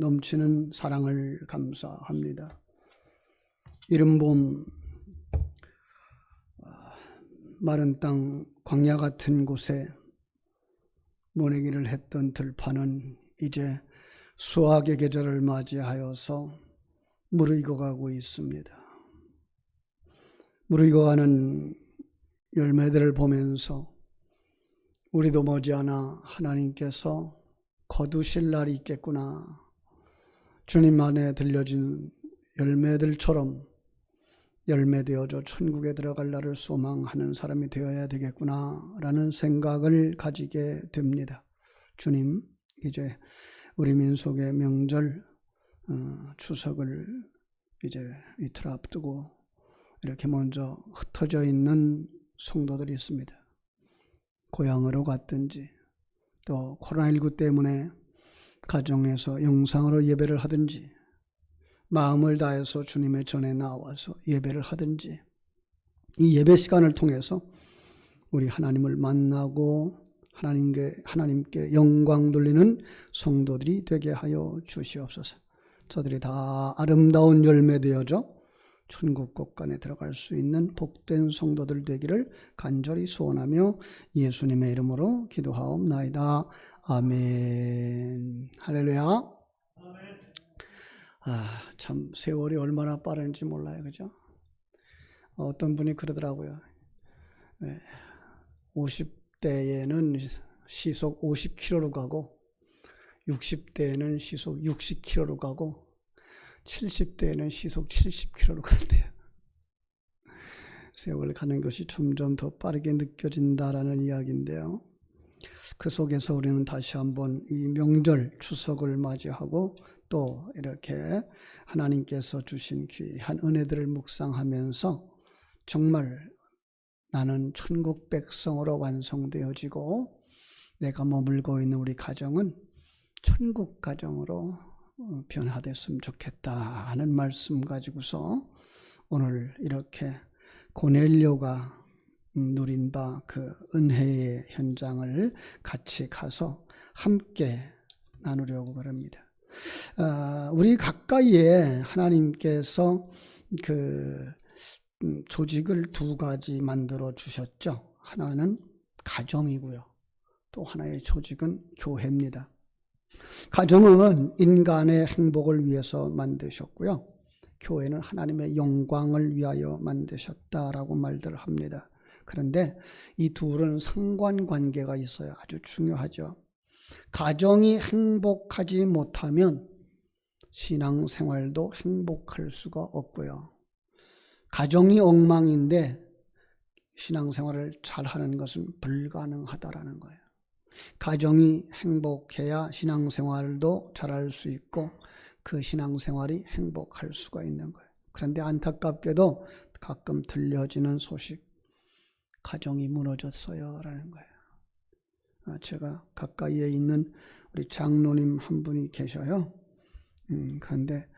넘치는 사랑을 감사합니다. 이른 봄 마른 땅 광야 같은 곳에 모내기를 했던 들판은 이제 수확의 계절을 맞이하여서 무르익어가고 있습니다. 무르익어가는 열매들을 보면서 우리도 머지않아 하나님께서 거두실 날이 있겠구나, 주님 안에 들려진 열매들처럼 열매되어져 천국에 들어갈 날을 소망하는 사람이 되어야 되겠구나 라는 생각을 가지게 됩니다. 주님, 이제 우리 민속의 명절 추석을 이제 이틀 앞두고 이렇게 먼저 흩어져 있는 성도들이 있습니다. 고향으로 갔든지 또 코로나19 때문에 가정에서 영상으로 예배를 하든지 마음을 다해서 주님의 전에 나와서 예배를 하든지 이 예배 시간을 통해서 우리 하나님을 만나고 하나님께 영광 돌리는 성도들이 되게 하여 주시옵소서. 저들이 다 아름다운 열매 되어져 천국 곳간에 들어갈 수 있는 복된 성도들 되기를 간절히 소원하며 예수님의 이름으로 기도하옵나이다. 아멘. 할렐루야. 참 세월이 얼마나 빠른지 몰라요, 그죠? 어떤 분이 그러더라고요. 50대에는 시속 50km로 가고 60대에는 시속 60km로 가고 70대에는 시속 70km로 간대요. 세월 가는 것이 점점 더 빠르게 느껴진다라는 이야기인데요. 그 속에서 우리는 다시 한번 이 명절 추석을 맞이하고 또 이렇게 하나님께서 주신 귀한 은혜들을 묵상하면서 정말 나는 천국 백성으로 완성되어지고 내가 머물고 있는 우리 가정은 천국 가정으로 변화됐으면 좋겠다 하는 말씀 가지고서 오늘 이렇게 고넬료가 누린 바 그 은혜의 현장을 같이 가서 함께 나누려고 합니다. 우리 가까이에 하나님께서 그 조직을 두 가지 만들어 주셨죠. 하나는 가정이고요. 또 하나의 조직은 교회입니다. 가정은 인간의 행복을 위해서 만드셨고요. 교회는 하나님의 영광을 위하여 만드셨다라고 말들 합니다. 그런데 이 둘은 상관관계가 있어요. 아주 중요하죠. 가정이 행복하지 못하면 신앙생활도 행복할 수가 없고요. 가정이 엉망인데 신앙생활을 잘하는 것은 불가능하다라는 거예요. 가정이 행복해야 신앙생활도 잘할 수 있고 그 신앙생활이 행복할 수가 있는 거예요. 그런데 안타깝게도 가끔 들려지는 소식, 가정이 무너졌어요 라는 거예요. 제가 가까이에 있는 우리 장로님 한 분이 계셔요. 그런데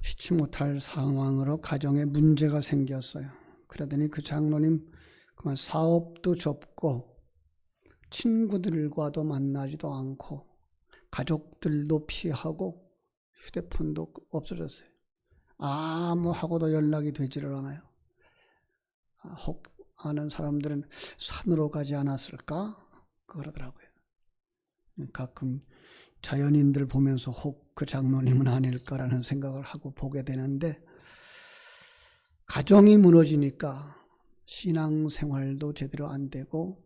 피치 못할 상황으로 가정에 문제가 생겼어요. 그러더니 그 장로님 그만 사업도 접고 친구들과도 만나지도 않고 가족들도 피하고 휴대폰도 없어졌어요. 아무하고도 연락이 되지를 않아요. 혹 아는 사람들은 산으로 가지 않았을까? 그러더라고요. 가끔 자연인들 보면서 혹 그 장로님은 아닐까라는 생각을 하고 보게 되는데, 가정이 무너지니까 신앙생활도 제대로 안 되고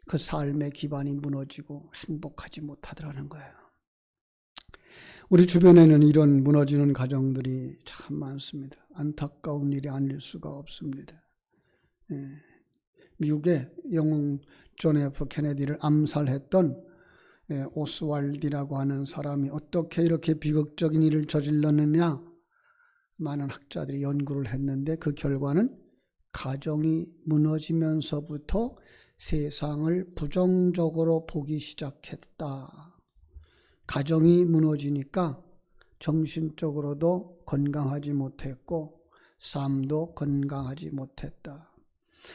그 삶의 기반이 무너지고 행복하지 못하더라는 거예요. 우리 주변에는 이런 무너지는 가정들이 참 많습니다. 안타까운 일이 아닐 수가 없습니다. 미국의 영웅 존 F 케네디를 암살했던 오스왈드라고 하는 사람이 어떻게 이렇게 비극적인 일을 저질렀느냐, 많은 학자들이 연구를 했는데 그 결과는 가정이 무너지면서부터 세상을 부정적으로 보기 시작했다. 가정이 무너지니까 정신적으로도 건강하지 못했고 삶도 건강하지 못했다.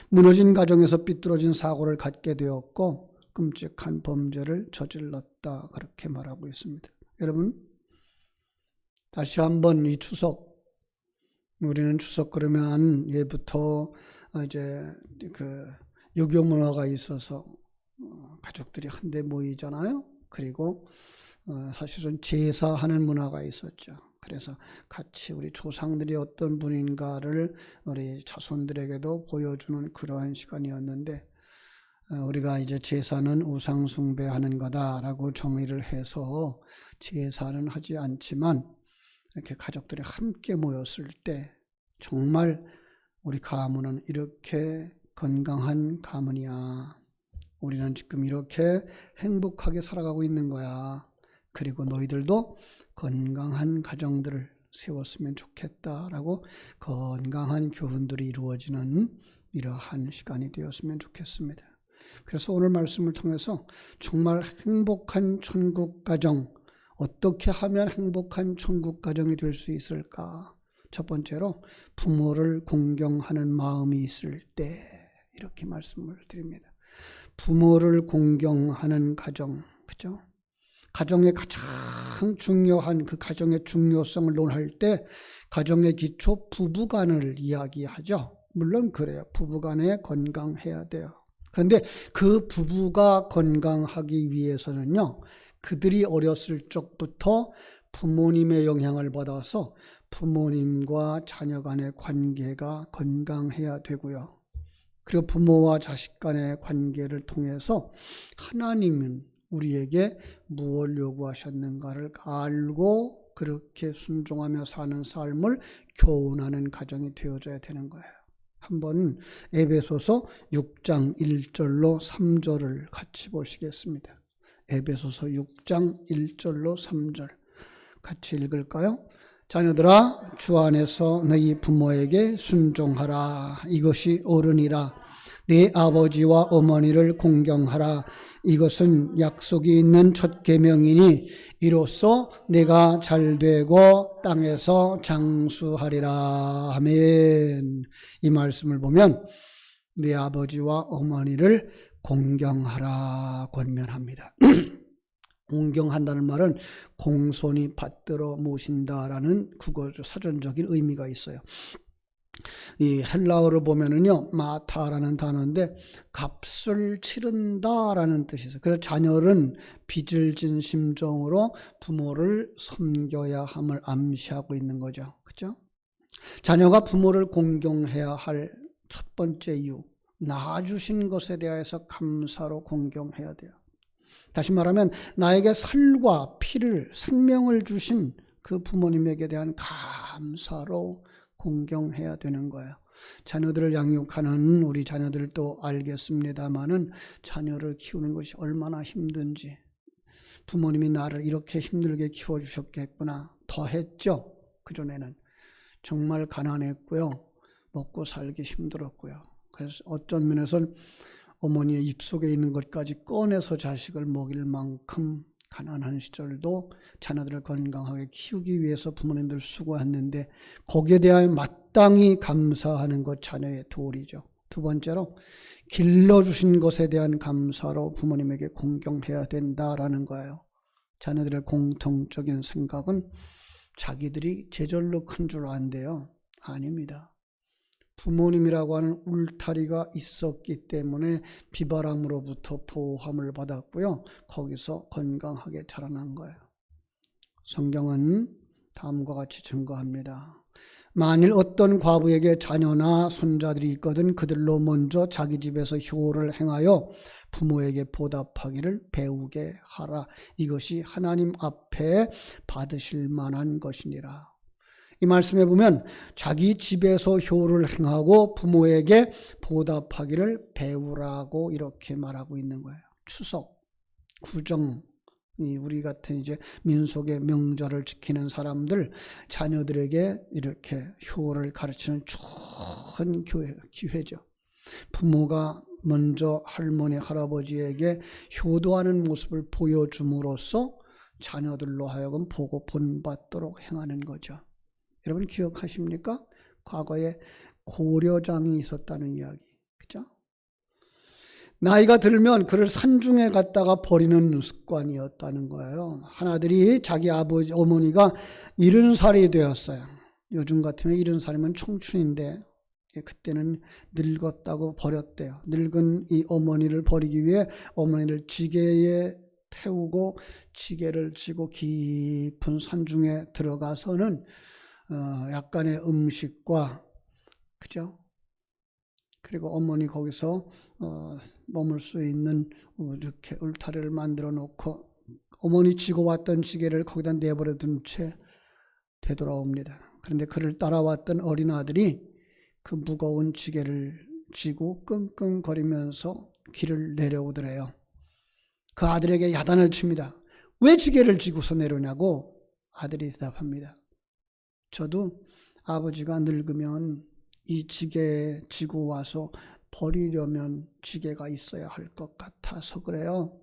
무너진 가정에서 삐뚤어진 사고를 갖게 되었고 끔찍한 범죄를 저질렀다, 그렇게 말하고 있습니다. 여러분, 다시 한번 이 추석, 우리는 추석 그러면 예부터 이제 유교 문화가 있어서 가족들이 한데 모이잖아요. 그리고 사실은 제사하는 문화가 있었죠. 그래서 같이 우리 조상들이 어떤 분인가를 우리 자손들에게도 보여주는 그러한 시간이었는데, 우리가 이제 제사는 우상 숭배하는 거다라고 정의를 해서 제사는 하지 않지만, 이렇게 가족들이 함께 모였을 때 정말 우리 가문은 이렇게 건강한 가문이야. 우리는 지금 이렇게 행복하게 살아가고 있는 거야. 그리고 너희들도 건강한 가정들을 세웠으면 좋겠다라고 건강한 교훈들이 이루어지는 이러한 시간이 되었으면 좋겠습니다. 그래서 오늘 말씀을 통해서 정말 행복한 천국 가정, 어떻게 하면 행복한 천국 가정이 될 수 있을까? 첫 번째로 부모를 공경하는 마음이 있을 때, 이렇게 말씀을 드립니다. 부모를 공경하는 가정, 그죠? 가정의 가장 중요한 그 가정의 중요성을 논할 때 가정의 기초 부부간을 이야기하죠. 물론 그래요. 부부간에 건강해야 돼요. 그런데 그 부부가 건강하기 위해서는요, 그들이 어렸을 적부터 부모님의 영향을 받아서 부모님과 자녀 간의 관계가 건강해야 되고요. 그리고 부모와 자식 간의 관계를 통해서 하나님은 우리에게 무엇을 요구하셨는가를 알고 그렇게 순종하며 사는 삶을 교훈하는 가정이 되어져야 되는 거예요. 한번 에베소서 6장 1절로 3절을 같이 보시겠습니다. 에베소서 6장 1절로 3절 같이 읽을까요? 자녀들아, 주 안에서 너희 부모에게 순종하라. 이것이 옳으니라. 네 아버지와 어머니를 공경하라. 이것은 약속이 있는 첫 계명이니 이로써 내가 잘되고 땅에서 장수하리라. 아멘. 이 말씀을 보면 네 아버지와 어머니를 공경하라 권면합니다. 공경한다는 말은 공손히 받들어 모신다라는 국어적 사전적인 의미가 있어요. 이 헬라어를 보면은요, 마타라는 단어인데 값을 치른다라는 뜻이 있어요. 그래서 자녀는 빚을 진 심정으로 부모를 섬겨야 함을 암시하고 있는 거죠. 그렇죠? 자녀가 부모를 공경해야 할 첫 번째 이유, 낳아주신 것에 대해서 감사로 공경해야 돼요. 다시 말하면 나에게 살과 피를, 생명을 주신 그 부모님에게 대한 감사로 공경해야 되는 거예요. 자녀들을 양육하는 우리 자녀들도 알겠습니다마는 자녀를 키우는 것이 얼마나 힘든지, 부모님이 나를 이렇게 힘들게 키워주셨겠구나, 더 했죠. 그전에는 정말 가난했고요, 먹고 살기 힘들었고요. 그래서 어떤 면에서는 어머니의 입속에 있는 것까지 꺼내서 자식을 먹일 만큼 가난한 시절도 자녀들을 건강하게 키우기 위해서 부모님들 수고했는데 거기에 대하여 마땅히 감사하는 것 자녀의 도리죠. 두 번째로 길러주신 것에 대한 감사로 부모님에게 공경해야 된다라는 거예요. 자녀들의 공통적인 생각은 자기들이 제절로 큰 줄 안대요. 아닙니다. 부모님이라고 하는 울타리가 있었기 때문에 비바람으로부터 보호함을 받았고요. 거기서 건강하게 자라난 거예요. 성경은 다음과 같이 증거합니다. 만일 어떤 과부에게 자녀나 손자들이 있거든 그들로 먼저 자기 집에서 효를 행하여 부모에게 보답하기를 배우게 하라. 이것이 하나님 앞에 받으실 만한 것이니라. 이 말씀에 보면 자기 집에서 효를 행하고 부모에게 보답하기를 배우라고 이렇게 말하고 있는 거예요. 추석, 구정, 우리 같은 이제 민속의 명절을 지키는 사람들, 자녀들에게 이렇게 효를 가르치는 좋은 기회죠. 부모가 먼저 할머니, 할아버지에게 효도하는 모습을 보여줌으로써 자녀들로 하여금 보고 본받도록 행하는 거죠. 여러분 기억하십니까? 과거에 고려장이 있었다는 이야기, 그죠? 나이가 들면 그를 산중에 갖다가 버리는 습관이었다는 거예요. 하나들이 자기 아버지, 어머니가 70살이 되었어요. 요즘 같으면 70살이면 청춘인데 그때는 늙었다고 버렸대요. 늙은 이 어머니를 버리기 위해 어머니를 지게에 태우고 지게를 지고 깊은 산중에 들어가서는 약간의 음식과, 그죠? 그리고 어머니 거기서 머물 수 있는 이렇게 울타리를 만들어 놓고 어머니 지고 왔던 지게를 거기다 내버려 둔 채 되돌아옵니다. 그런데 그를 따라왔던 어린 아들이 그 무거운 지게를 지고 끙끙거리면서 길을 내려오더래요. 그 아들에게 야단을 칩니다. 왜 지게를 지고서 내려오냐고 아들이 대답합니다. 저도 아버지가 늙으면 이 지게 지고 와서 버리려면 지게가 있어야 할 것 같아서 그래요.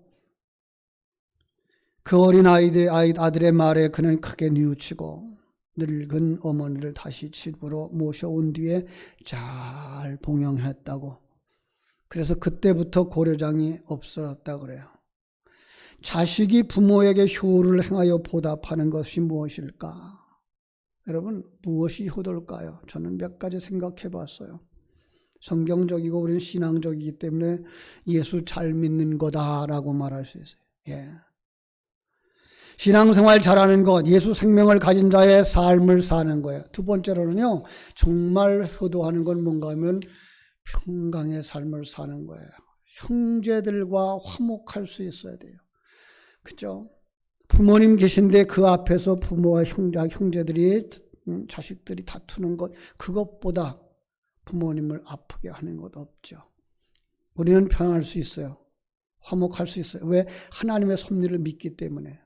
그 어린 아들의 말에 그는 크게 뉘우치고 늙은 어머니를 다시 집으로 모셔온 뒤에 잘 봉양했다고. 그래서 그때부터 고려장이 없어졌다고 그래요. 자식이 부모에게 효를 행하여 보답하는 것이 무엇일까? 여러분, 무엇이 효도일까요? 저는 몇 가지 생각해 봤어요. 성경적이고 우리는 신앙적이기 때문에 예수 잘 믿는 거다라고 말할 수 있어요. 예. 신앙생활 잘하는 것, 예수 생명을 가진 자의 삶을 사는 거예요. 두 번째로는요, 정말 효도하는 건 뭔가 하면 평강의 삶을 사는 거예요. 형제들과 화목할 수 있어야 돼요. 그죠? 부모님 계신데 그 앞에서 부모와 형제들이, 자식들이 다투는 것, 그것보다 부모님을 아프게 하는 것 없죠. 우리는 편할 수 있어요. 화목할 수 있어요. 왜? 하나님의 섭리를 믿기 때문에.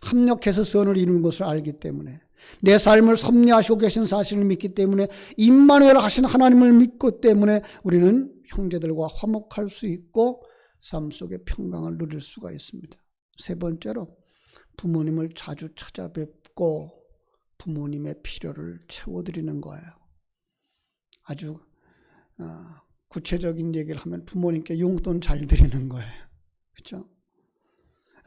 합력해서 선을 이루는 것을 알기 때문에. 내 삶을 섭리하시고 계신 사실을 믿기 때문에, 임마누엘 하신 하나님을 믿기 때문에 우리는 형제들과 화목할 수 있고 삶 속에 평강을 누릴 수가 있습니다. 세 번째로, 부모님을 자주 찾아뵙고 부모님의 필요를 채워드리는 거예요. 아주 구체적인 얘기를 하면 부모님께 용돈 잘 드리는 거예요. 그렇죠?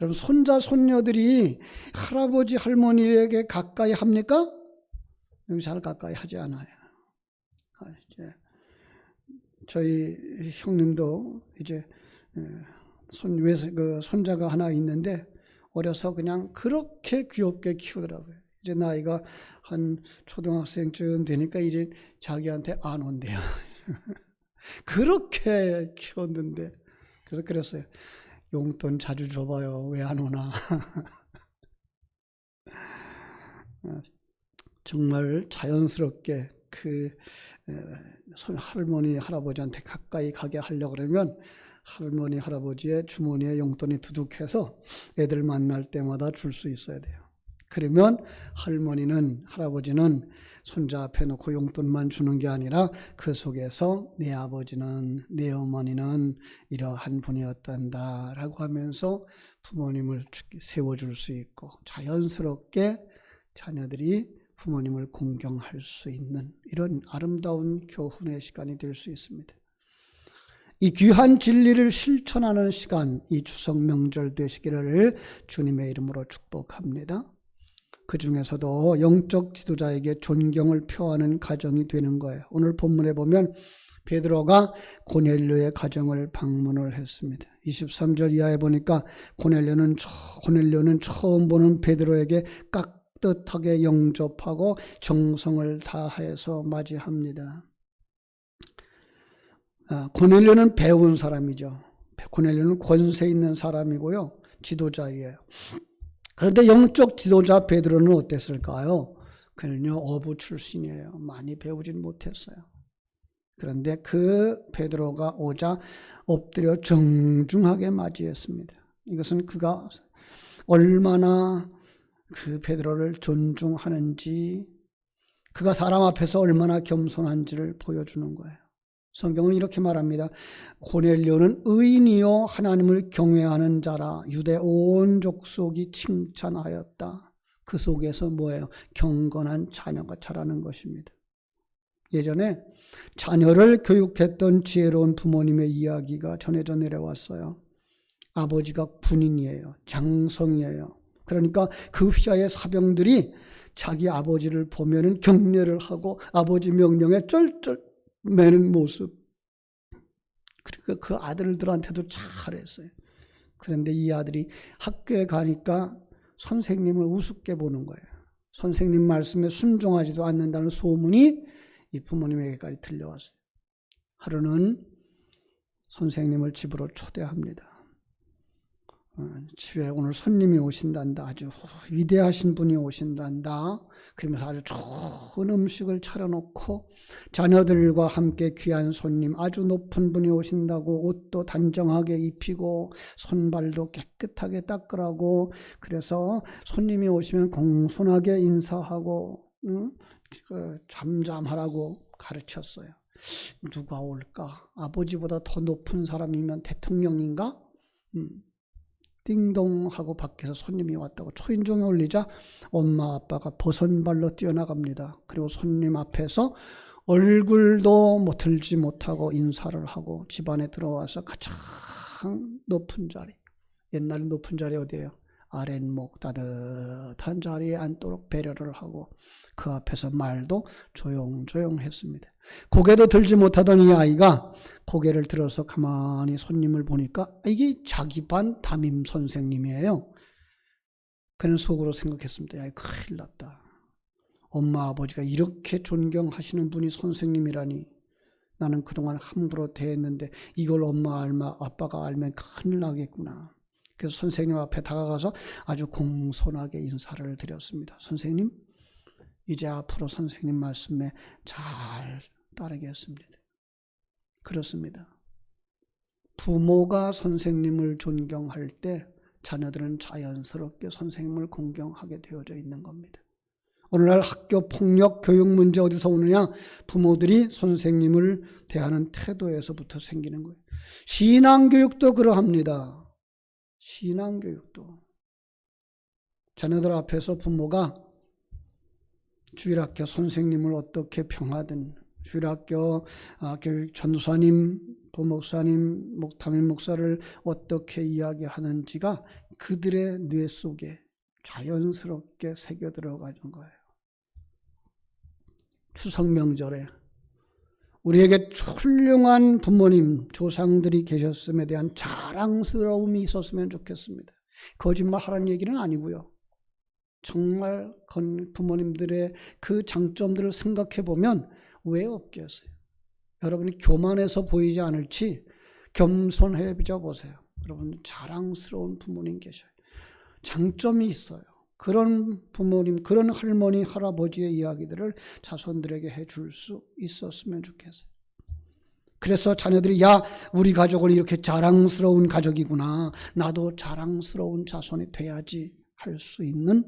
여러분, 손자 손녀들이 할아버지 할머니에게 가까이 합니까? 여기 잘 가까이 하지 않아요. 이제 저희 형님도 이제 손자가 하나 있는데 어려서 그냥 그렇게 귀엽게 키우더라고요. 이제 나이가 한 초등학생쯤 되니까 이제 자기한테 안 온대요. 그렇게 키웠는데. 그래서 그랬어요. 용돈 자주 줘봐요. 왜 안 오나. 정말 자연스럽게 그 할머니 할아버지한테 가까이 가게 하려고 그러면 할머니 할아버지의 주머니에 용돈이 두둑해서 애들 만날 때마다 줄 수 있어야 돼요. 그러면 할머니는, 할아버지는 손자 앞에 놓고 용돈만 주는 게 아니라 그 속에서 내 아버지는, 내 어머니는 이러한 분이었단다 라고 하면서 부모님을 세워줄 수 있고, 자연스럽게 자녀들이 부모님을 공경할 수 있는 이런 아름다운 교훈의 시간이 될 수 있습니다. 이 귀한 진리를 실천하는 시간, 이 추석 명절 되시기를 주님의 이름으로 축복합니다. 그 중에서도 영적 지도자에게 존경을 표하는 가정이 되는 거예요. 오늘 본문에 보면 베드로가 고넬료의 가정을 방문을 했습니다. 23절 이하에 보니까 고넬료는 처음 보는 베드로에게 깍듯하게 영접하고 정성을 다해서 맞이합니다. 고넬료는 배운 사람이죠. 고넬료는 권세 있는 사람이고요. 지도자이에요. 그런데 영적 지도자 베드로는 어땠을까요? 그는요, 어부 출신이에요. 많이 배우진 못했어요. 그런데 그 베드로가 오자 엎드려 정중하게 맞이했습니다. 이것은 그가 얼마나 그 베드로를 존중하는지, 그가 사람 앞에서 얼마나 겸손한지를 보여주는 거예요. 성경은 이렇게 말합니다. 고넬료는 의인이요 하나님을 경외하는 자라 유대 온 족속이 칭찬하였다. 그 속에서 뭐예요? 경건한 자녀가 자라는 것입니다. 예전에 자녀를 교육했던 지혜로운 부모님의 이야기가 전해져 내려왔어요. 아버지가 군인이에요. 장성이에요. 그러니까 그 휘하의 사병들이 자기 아버지를 보면은 경례를 하고 아버지 명령에 쩔쩔 매는 모습. 그러니까 그 아들들한테도 잘했어요. 그런데 이 아들이 학교에 가니까 선생님을 우습게 보는 거예요. 선생님 말씀에 순종하지도 않는다는 소문이 이 부모님에게까지 들려왔어요. 하루는 선생님을 집으로 초대합니다. 집에 오늘 손님이 오신단다. 아주 위대하신 분이 오신단다. 그러면서 아주 좋은 음식을 차려놓고 자녀들과 함께 귀한 손님, 아주 높은 분이 오신다고 옷도 단정하게 입히고 손발도 깨끗하게 닦으라고, 그래서 손님이 오시면 공손하게 인사하고 잠잠하라고 가르쳤어요. 누가 올까? 아버지보다 더 높은 사람이면 대통령인가? 띵동 하고 밖에서 손님이 왔다고 초인종에 울리자 엄마 아빠가 버선발로 뛰어나갑니다. 그리고 손님 앞에서 얼굴도 들지 못하고 인사를 하고 집안에 들어와서 가장 높은 자리, 옛날에 높은 자리 어디예요? 아랫목 따뜻한 자리에 앉도록 배려를 하고 그 앞에서 말도 조용조용했습니다. 고개도 들지 못하던 이 아이가 고개를 들어서 가만히 손님을 보니까 이게 자기 반 담임 선생님이에요. 그는 속으로 생각했습니다. 야, 큰일 났다. 엄마 아버지가 이렇게 존경하시는 분이 선생님이라니. 나는 그동안 함부로 대했는데 이걸 엄마 아빠가 알면 큰일 나겠구나. 그래서 선생님 앞에 다가가서 아주 공손하게 인사를 드렸습니다. 선생님, 이제 앞으로 선생님 말씀에 잘 따르겠습니다. 그렇습니다. 부모가 선생님을 존경할 때 자녀들은 자연스럽게 선생님을 공경하게 되어져 있는 겁니다. 오늘날 학교 폭력 교육 문제 어디서 오느냐? 부모들이 선생님을 대하는 태도에서부터 생기는 거예요. 신앙교육도 그러합니다. 신앙교육도 자녀들 앞에서 부모가 주일학교 선생님을 어떻게 평하든, 주일학교 교육 전도사님, 부목사님, 담임 목사를 어떻게 이야기하는지가 그들의 뇌 속에 자연스럽게 새겨 들어가는 거예요. 추석 명절에 우리에게 훌륭한 부모님, 조상들이 계셨음에 대한 자랑스러움이 있었으면 좋겠습니다. 거짓말하라는 얘기는 아니고요. 정말 부모님들의 그 장점들을 생각해 보면 왜 없겠어요? 여러분이 교만해서 보이지 않을지 겸손해 보세요. 여러분 자랑스러운 부모님 계셔요. 장점이 있어요. 그런 부모님, 그런 할머니, 할아버지의 이야기들을 자손들에게 해줄 수 있었으면 좋겠어요. 그래서 자녀들이 야, 우리 가족은 이렇게 자랑스러운 가족이구나. 나도 자랑스러운 자손이 돼야지 할 수 있는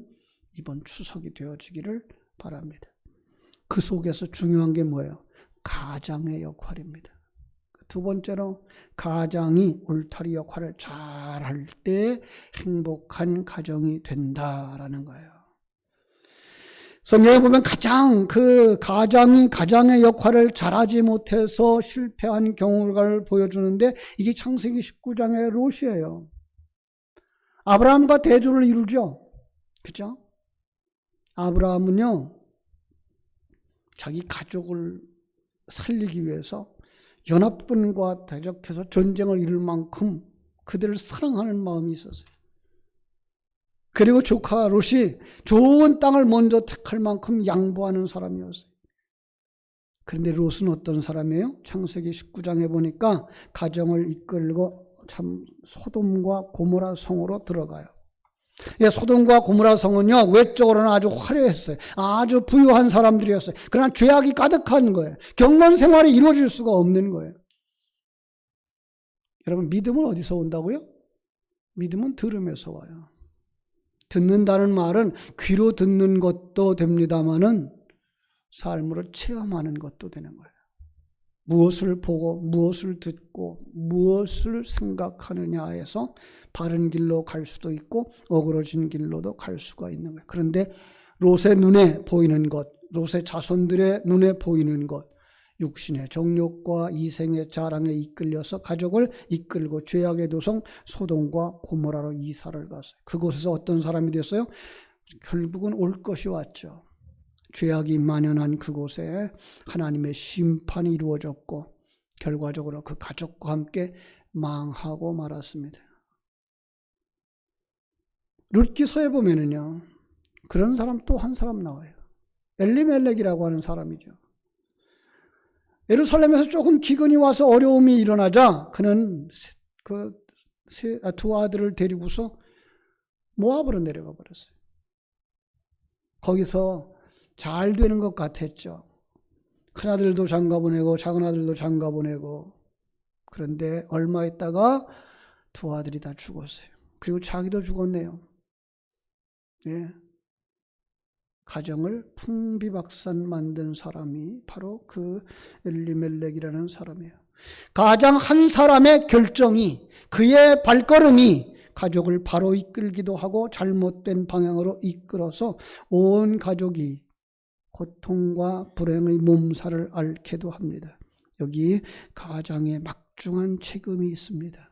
이번 추석이 되어지기를 바랍니다. 그 속에서 중요한 게 뭐예요? 가장의 역할입니다. 두 번째로 가장이 울타리 역할을 잘할 때 행복한 가정이 된다라는 거예요. 성경에 보면 가장이 가장의 역할을 잘하지 못해서 실패한 경우를 보여주는데 이게 창세기 19장의 롯이에요. 아브라함과 대조를 이루죠. 그죠? 아브라함은요, 자기 가족을 살리기 위해서 연합군과 대적해서 전쟁을 이룰 만큼 그들을 사랑하는 마음이 있었어요. 그리고 조카 롯이 좋은 땅을 먼저 택할 만큼 양보하는 사람이었어요. 그런데 롯은 어떤 사람이에요? 창세기 19장에 보니까 가정을 이끌고 참 소돔과 고모라 성으로 들어가요. 예, 소돔과 고모라 성은요, 외적으로는 아주 화려했어요. 아주 부유한 사람들이었어요. 그러나 죄악이 가득한 거예요. 경건 생활이 이루어질 수가 없는 거예요. 여러분, 믿음은 어디서 온다고요? 믿음은 들음에서 와요. 듣는다는 말은 귀로 듣는 것도 됩니다마는 삶으로 체험하는 것도 되는 거예요. 무엇을 보고 무엇을 듣고 무엇을 생각하느냐에서 바른 길로 갈 수도 있고 어그러진 길로도 갈 수가 있는 거예요. 그런데 롯의 눈에 보이는 것, 롯의 자손들의 눈에 보이는 것, 육신의 정욕과 이생의 자랑에 이끌려서 가족을 이끌고 죄악의 도성 소돔과 고모라로 이사를 갔어요. 그곳에서 어떤 사람이 됐어요? 결국은 올 것이 왔죠. 죄악이 만연한 그곳에 하나님의 심판이 이루어졌고 결과적으로 그 가족과 함께 망하고 말았습니다. 룻기서에 보면은요, 그런 사람 또 한 사람 나와요. 엘리멜렉이라고 하는 사람이죠. 예루살렘에서 조금 기근이 와서 어려움이 일어나자 그는 두 아들을 데리고서 모압으로 내려가 버렸어요. 거기서 잘 되는 것 같았죠. 큰아들도 장가 보내고 작은아들도 장가 보내고, 그런데 얼마 있다가 두 아들이 다 죽었어요. 그리고 자기도 죽었네요. 예. 가정을 풍비박산 만든 사람이 바로 그 엘리멜렉이라는 사람이에요. 가장 한 사람의 결정이, 그의 발걸음이 가족을 바로 이끌기도 하고 잘못된 방향으로 이끌어서 온 가족이 고통과 불행의 몸살을 앓게도 합니다. 여기 가장에 막중한 책임이 있습니다.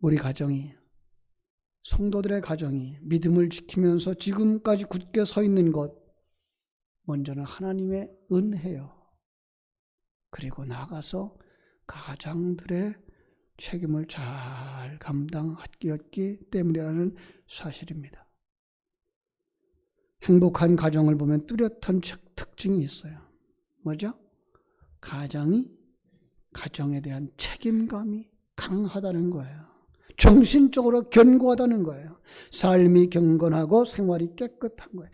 우리 가정이, 성도들의 가정이 믿음을 지키면서 지금까지 굳게 서 있는 것, 먼저는 하나님의 은혜요. 그리고 나아가서 가장들의 책임을 잘 감당했기 때문이라는 사실입니다. 행복한 가정을 보면 뚜렷한 특징이 있어요. 뭐죠? 가정에 대한 책임감이 강하다는 거예요. 정신적으로 견고하다는 거예요. 삶이 경건하고 생활이 깨끗한 거예요.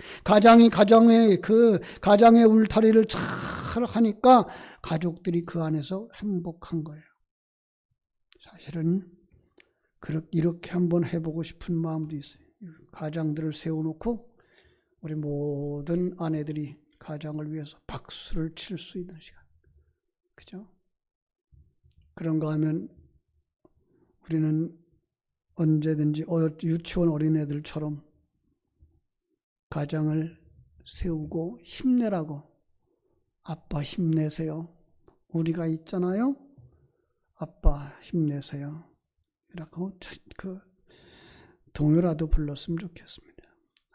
가장의 울타리를 잘 하니까 가족들이 그 안에서 행복한 거예요. 사실은 이렇게 한번 해보고 싶은 마음도 있어요. 가장들을 세워놓고 우리 모든 아내들이 가장을 위해서 박수를 칠 수 있는 시간. 그죠? 그런가 하면 우리는 언제든지 유치원 어린애들처럼 가장을 세우고 힘내라고, 아빠 힘내세요, 우리가 있잖아요, 아빠 힘내세요, 이라고 동요라도 불렀으면 좋겠습니다.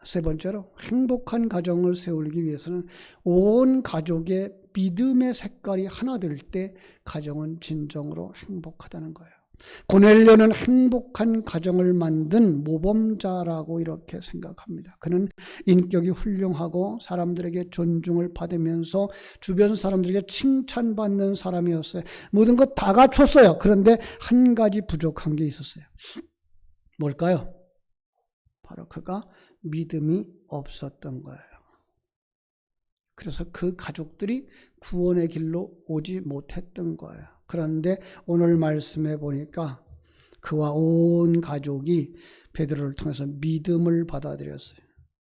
세 번째로, 행복한 가정을 세우기 위해서는 온 가족의 믿음의 색깔이 하나 될 때 가정은 진정으로 행복하다는 거예요. 고넬료는 행복한 가정을 만든 모범자라고 이렇게 생각합니다. 그는 인격이 훌륭하고 사람들에게 존중을 받으면서 주변 사람들에게 칭찬받는 사람이었어요. 모든 것 다 갖췄어요. 그런데 한 가지 부족한 게 있었어요. 뭘까요? 바로 그가 믿음이 없었던 거예요. 그래서 그 가족들이 구원의 길로 오지 못했던 거예요. 그런데 오늘 말씀해 보니까 그와 온 가족이 베드로를 통해서 믿음을 받아들였어요.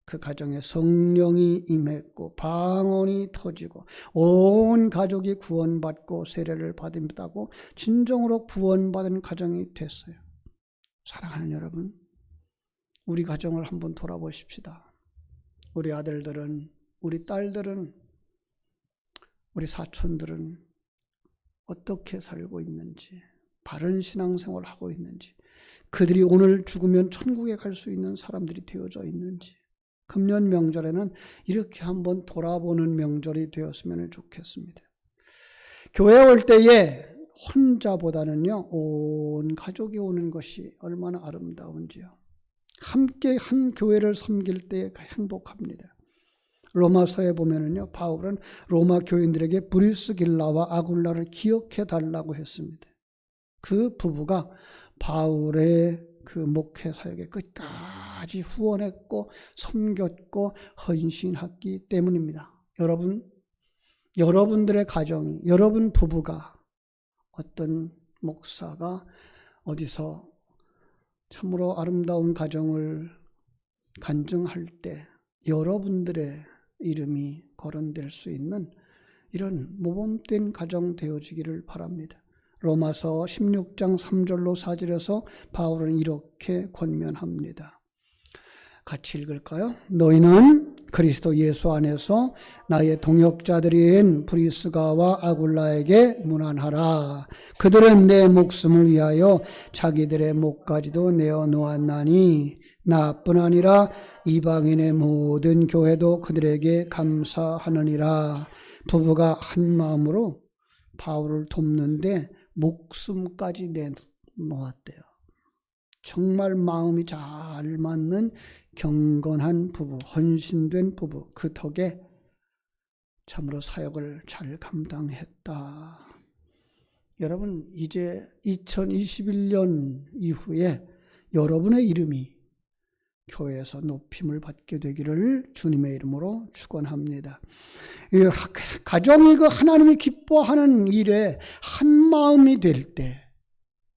그 가정에 성령이 임했고 방언이 터지고 온 가족이 구원받고 세례를 받았다고 진정으로 구원받은 가정이 됐어요. 사랑하는 여러분, 우리 가정을 한번 돌아보십시다. 우리 아들들은, 우리 딸들은, 우리 사촌들은 어떻게 살고 있는지, 바른 신앙생활을 하고 있는지, 그들이 오늘 죽으면 천국에 갈 수 있는 사람들이 되어져 있는지, 금년 명절에는 이렇게 한번 돌아보는 명절이 되었으면 좋겠습니다. 교회 올 때에 혼자보다는요, 온 가족이 오는 것이 얼마나 아름다운지요. 함께 한 교회를 섬길 때 행복합니다. 로마서에 보면은요, 바울은 로마 교인들에게 브리스길라와 아굴라를 기억해 달라고 했습니다. 그 부부가 바울의 그 목회 사역에 끝까지 후원했고 섬겼고 헌신했기 때문입니다. 여러분들의 가정이, 여러분 부부가, 어떤 목사가 어디서 참으로 아름다운 가정을 간증할 때 여러분들의 이름이 거론될 수 있는 이런 모범된 가정 되어지기를 바랍니다. 로마서 16장 3절로 4절에서 바울은 이렇게 권면합니다. 같이 읽을까요? 너희는 그리스도 예수 안에서 나의 동역자들인 브리스가와 아굴라에게 문안하라. 그들은 내 목숨을 위하여 자기들의 목까지도 내어 놓았나니 나뿐 아니라 이방인의 모든 교회도 그들에게 감사하느니라. 부부가 한 마음으로 바울을 돕는데 목숨까지 내놓았대요. 정말 마음이 잘 맞는 경건한 부부, 헌신된 부부, 그 덕에 참으로 사역을 잘 감당했다. 여러분, 이제 2021년 이후에 여러분의 이름이 교회에서 높임을 받게 되기를 주님의 이름으로 축원합니다. 가정이 그 하나님이 기뻐하는 일에 한 마음이 될 때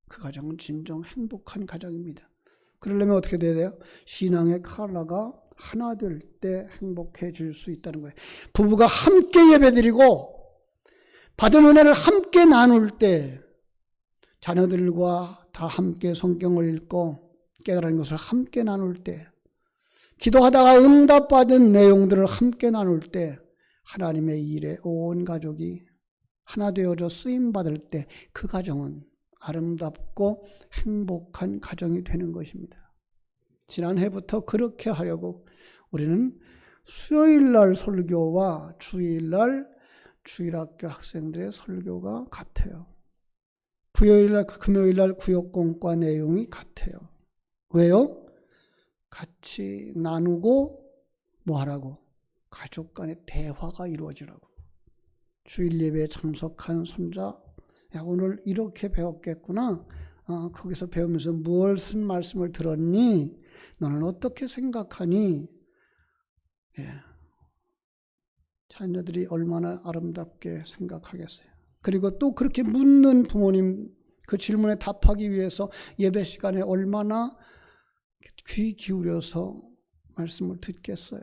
그 가정은 진정 행복한 가정입니다. 그러려면 어떻게 돼야 돼요? 신앙의 컬러가 하나 될 때 행복해질 수 있다는 거예요. 부부가 함께 예배드리고 받은 은혜를 함께 나눌 때, 자녀들과 다 함께 성경을 읽고 깨달은 것을 함께 나눌 때, 기도하다가 응답받은 내용들을 함께 나눌 때, 하나님의 일에 온 가족이 하나 되어져 쓰임받을 때 그 가정은 아름답고 행복한 가정이 되는 것입니다. 지난해부터 그렇게 하려고 우리는 수요일날 설교와 주일날 주일학교 학생들의 설교가 같아요. 금요일날 구역공과 내용이 같아요. 왜요? 같이 나누고 뭐 하라고? 가족 간의 대화가 이루어지라고. 주일 예배에 참석한 손자, 야, 오늘 이렇게 배웠겠구나. 거기서 배우면서 무슨 말씀을 들었니? 너는 어떻게 생각하니? 예. 자녀들이 얼마나 아름답게 생각하겠어요. 그리고 또 그렇게 묻는 부모님, 그 질문에 답하기 위해서 예배 시간에 얼마나 귀 기울여서 말씀을 듣겠어요.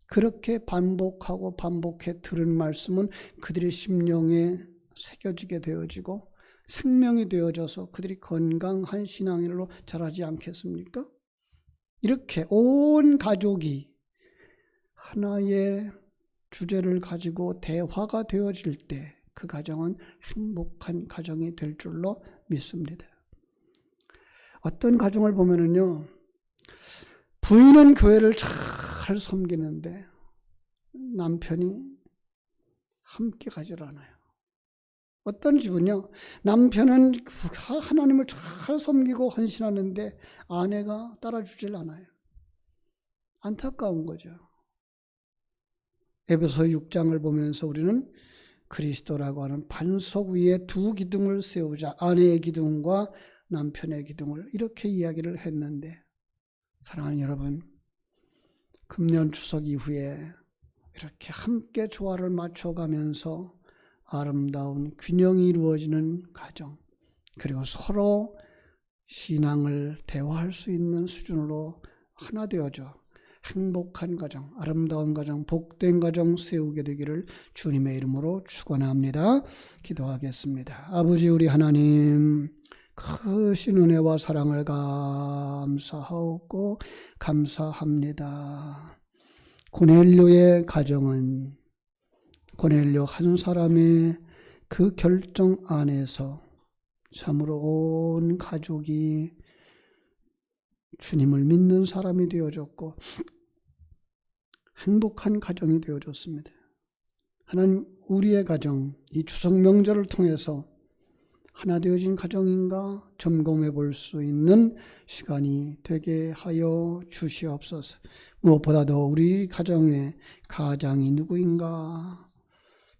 그렇게 반복하고 반복해 들은 말씀은 그들의 심령에 새겨지게 되어지고 생명이 되어져서 그들이 건강한 신앙인으로 자라지 않겠습니까? 이렇게 온 가족이 하나의 주제를 가지고 대화가 되어질 때 그 가정은 행복한 가정이 될 줄로 믿습니다. 어떤 가정을 보면은요, 부인은 교회를 잘 섬기는데 남편이 함께 가질 않아요. 어떤 집은요, 남편은 하나님을 잘 섬기고 헌신하는데 아내가 따라주질 않아요. 안타까운 거죠. 에베소 6장을 보면서 우리는 그리스도라고 하는 반석 위에 두 기둥을 세우자, 아내의 기둥과 남편의 기둥을 이렇게 이야기를 했는데, 사랑하는 여러분, 금년 추석 이후에 이렇게 함께 조화를 맞춰가면서 아름다운 균형이 이루어지는 가정, 그리고 서로 신앙을 대화할 수 있는 수준으로 하나 되어져 행복한 가정, 아름다운 가정, 복된 가정 세우게 되기를 주님의 이름으로 축원합니다. 기도하겠습니다. 아버지 우리 하나님, 크신 은혜와 사랑을 감사하고 감사합니다. 고넬료의 가정은 고넬료 한 사람의 그 결정 안에서 참으로 온 가족이 주님을 믿는 사람이 되어졌고 행복한 가정이 되어졌습니다. 하나님, 우리의 가정, 이 추석 명절을 통해서 하나 되어진 가정인가 점검해 볼 수 있는 시간이 되게 하여 주시옵소서. 무엇보다도 우리 가정의 가장이 누구인가?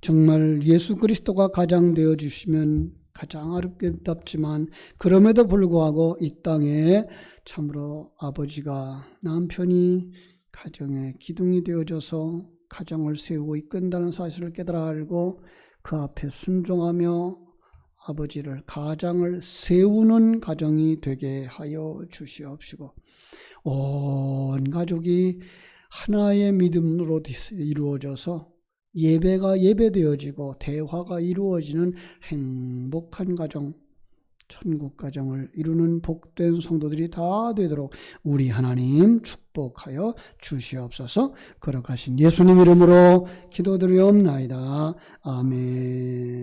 정말 예수 그리스도가 가장 되어주시면 가장 아름답지만 그럼에도 불구하고 이 땅에 참으로 아버지가, 남편이 가정의 기둥이 되어져서 가정을 세우고 이끈다는 사실을 깨달아 알고 그 앞에 순종하며 아버지를, 가장을 세우는 가정이 되게 하여 주시옵시고 온 가족이 하나의 믿음으로 이루어져서 예배가 예배되어지고 대화가 이루어지는 행복한 가정, 천국 가정을 이루는 복된 성도들이 다 되도록 우리 하나님 축복하여 주시옵소서. 걸어가신 예수님 이름으로 기도드리옵나이다. 아멘.